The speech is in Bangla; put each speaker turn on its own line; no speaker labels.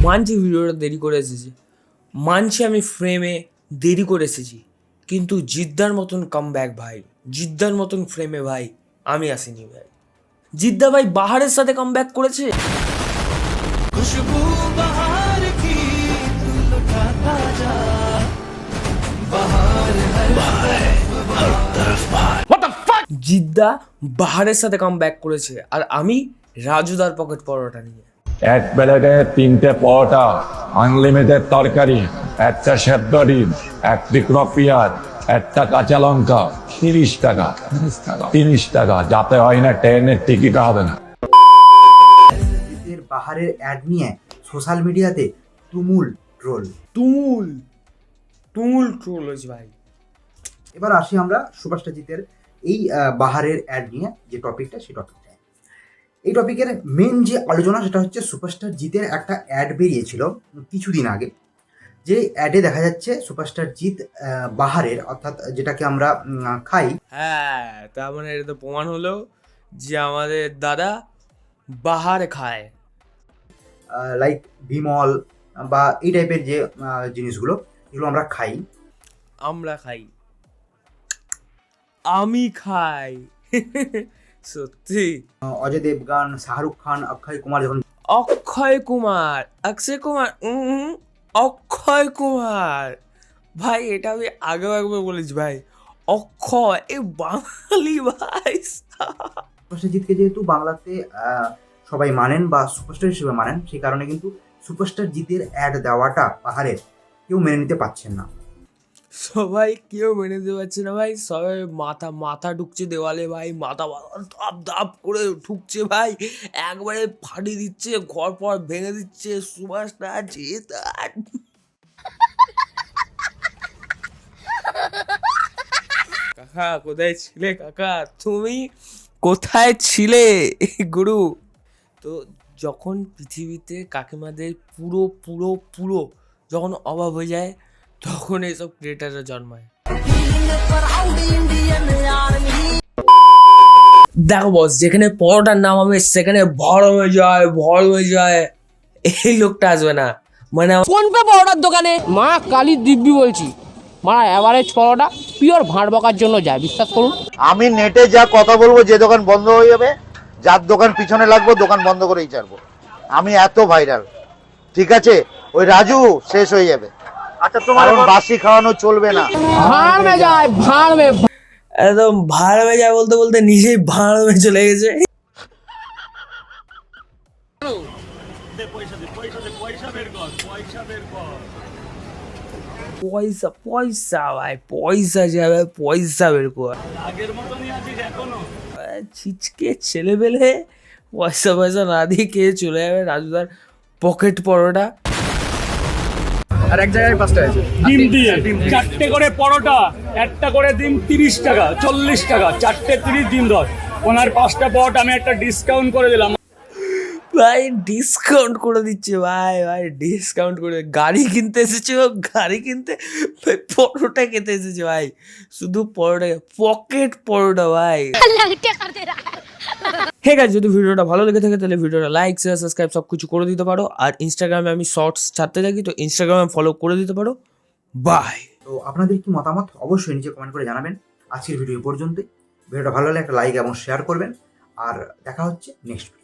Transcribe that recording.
মানছি ভিডিওটা দেরি করে এসেছি, মানছি আমি ফ্রেমে দেরি করে এসেছি, কিন্তু জিদ্দার মতন কামব্যাক ভাই, জিদ্দার মতন ফ্রেমে ভাই আমি আসিনি ভাই। জিদ্দা ভাই বাহারের সাথে কামব্যাক করেছে। খুশবু বাহার কি লুটাতা যা, বাহার হর তরফ বাহার। What the fuck? জিদ্দা বাহারের সাথে কামব্যাক করেছে, আর আমি রাজুদার পকেট পরোটা নিয়ে।
এক প্লেটে 3টে পরোটা, আনলিমিটেড তরকারি, একটা সেদ্ধ ডিম, এক টুকরো পেঁয়াজ, একটা কাঁচা লঙ্কা, 30 টাকা। 30 টাকা, যাতে হয় না ট্রেনের টিকিট হবে না।
বাহারের অ্যাড নিয়ে সোশ্যাল মিডিয়াতে তুমুল ট্রোল
হয়েছে ভাই।
এবার আসি আমরা সুপারস্টারজিতের এই বাহারের অ্যাড নিয়ে যে টপিকটা, সেই টপিকটা। এই টপিকের মেন যে আলোচনা সেটা হচ্ছে সুপারস্টারজিতের একটা অ্যাড বেরিয়েছিল কিছুদিন আগে, যে অ্যাডে দেখা যাচ্ছে সুপারস্টারজিৎ বাহারের, অর্থাৎ যেটাকে আমরা খাই,
হ্যাঁ, তার মানে এটা তো প্রমাণ হলো যে আমাদের দাদা বাহারে খায়।
লাইক বিমল বা এই টাইপের যে জিনিসগুলো, যেগুলো আমরা খাই,
আমি খাই সত্যি।
অজয় দেবগান, শাহরুখ খান, অক্ষয় কুমার যখন
অক্ষয় কুমার ভাই, এটা আমি আগেও একবার বলেছি ভাই, অক্ষয় এ বাঙালি ভাই।
সুপারস্টারজিৎকে যেহেতু বাংলাতে সবাই মানেন বা সুপারস্টার হিসেবে মানেন, সেই কারণে কিন্তু সুপারস্টারজিতের অ্যাড দেওয়াটা পাহাড়ের কেউ মেনে নিতে পারছেন না।
সবাই কেউ মেনে দিতে পারছে না ভাই, সবাই মাথা ঢুকছে দেওয়ালে ভাই, মাথা ধাপ করে ঢুকছে ভাই, একবারে ফাটিয়ে দিচ্ছে, ঘর পর ভেঙে দিচ্ছে সুভাষটা জিৎ। কাকা কোথায় ছিলে, কাকা তুমি কোথায় ছিলে গুরু? তো যখন পৃথিবীতে কাকিমাদের পুরো পুরো পুরো যখন অভাব হয়ে যায়, তখন এইসব ক্রিয়েটাররা জন্মায়। দেখো বস, যেখানে পরোটার নাম হবে সেখানে ভর হয়ে যায়, এই লোকটা আসবে না। মানে
ফোন পে পরোটার দোকানে মা কালী দিব্যি বলছি, মারা অ্যাভারেজ পরোটা পিওর ভাঁড় বকার জন্য যায়, বিশ্বাস করুন।
আমি নেটে যা কথা বলবো, যে দোকান বন্ধ হয়ে যাবে, যার দোকান পিছনে লাগবো, দোকান বন্ধ করেই ছাড়বো। আমি এত ভাইরাল, ঠিক আছে? ওই রাজু শেষ হয়ে যাবে। আচ্ছা, তোমার বাসি খাওয়ানো চলবে না।
ভাঁড় মে যায়,
একদম ভাড় হয়ে যায়, বলতে বলতে নিজেই ভাড় হয়ে চলে গেছে। পয়সা ভাই, পয়সা যাবে, পয়সা বের কর। ছিচকে ছেলে পেলে পয়সা না দিয়ে কে চলে যাবে রাজুদার পকেট পরোটা।
আর এক জায়গায় 5টা আছে
ডিম দিয়ে 4টে করে পরোটা, একটা করে ডিম 30 টাকা, 40 টাকা, 4টে 30, ডিম 10। ওনার 5টা পরোটা আমি একটা ডিসকাউন্ট করে দিলাম
ভাই, ডিসকাউন্ট করে দিচ্ছে ভাই, ডিসকাউন্ট করে। গাড়ি কিনতে এসেছে, গাড়ি কিনতে পরোটা খেতে এসেছে ভাই, শুধু পরোটা, পকেট পরোটা ভাই। হে গাইস, যদি ভিডিওটা ভালো লেগে থাকে তাহলে ভিডিওটা লাইক, শেয়ার, সাবস্ক্রাইব সব কিছু করে দিতে পারো। আর ইনস্টাগ্রামে আমি শর্টস ছাড়তে থাকি, তো ইনস্টাগ্রামে ফলো করে দিতে পারো। বাই।
তো আপনাদের কি মতামত অবশ্যই নিচে কমেন্ট করে জানাবেন। আজকের ভিডিও পর্যন্তই। ভিডিওটা ভালো লাগলে একটা লাইক এবং শেয়ার করবেন, আর দেখা হচ্ছে নেক্সট ভিডিও।